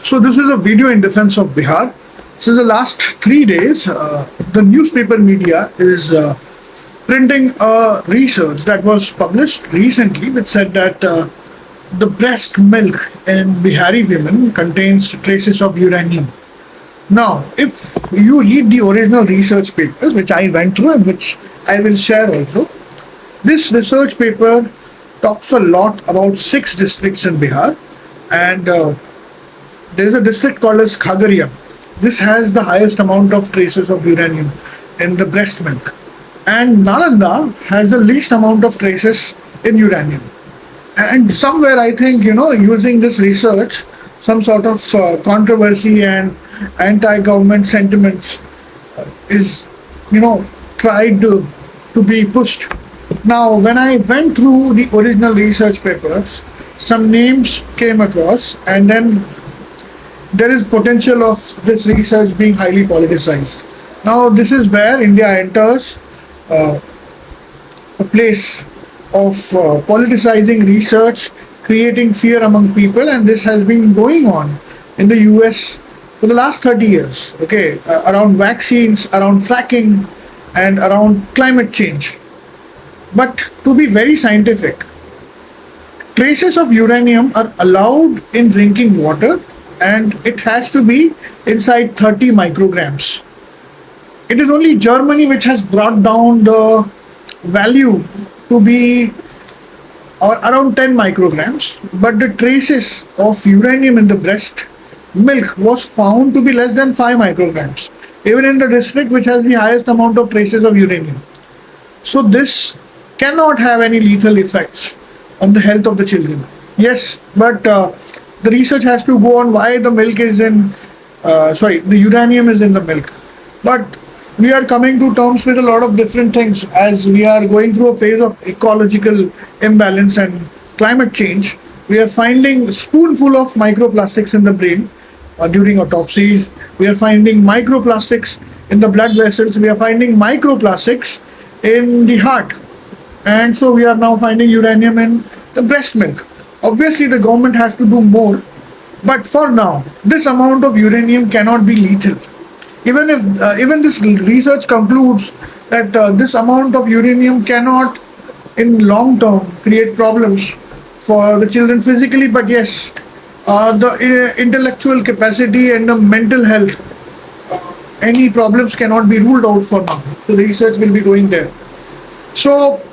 So this is a video in defense of Bihar. Since the last 3 days, the newspaper media is printing a research that was published recently, which said that the breast milk in Bihari women contains traces of uranium. Now, if you read the original research papers, which I went through and which I will share also, this research paper talks a lot about 6 districts in Bihar, and there is a district called as Khagaria. This has the highest amount of traces of uranium in the breast milk, and Nalanda has the least amount of traces in uranium. And somewhere I think, using this research, some sort of controversy and anti-government sentiments is, tried to be pushed. Now, when I went through the original research papers, some names came across, and then there is potential of this research being highly politicized. Now, this is where India enters uh, a place of politicizing research, creating fear among people, and this has been going on in the US for the last 30 years. Okay, around vaccines, around fracking, and around climate change. But to be very scientific, traces of uranium are allowed in drinking water, and it has to be inside 30 micrograms. It is only Germany which has brought down the value to be or around 10 micrograms, but the traces of uranium in the breast milk was found to be less than 5 micrograms, even in the district which has the highest amount of traces of uranium. So this cannot have any lethal effects on the health of the children. Yes, but the research has to go on why the milk is in, the uranium is in the milk. But we are coming to terms with a lot of different things as we are going through a phase of ecological imbalance and climate change. We are finding a spoonful of microplastics in the brain during autopsies. We are finding microplastics in the blood vessels. We are finding microplastics in the heart. And so we are now finding uranium in the breast milk. Obviously, the government has to do more, but for now, this amount of uranium cannot be lethal. Even this research concludes that this amount of uranium cannot, in long term, create problems for the children physically. But yes, the intellectual capacity and the mental health, any problems cannot be ruled out for now. So the research will be going there. So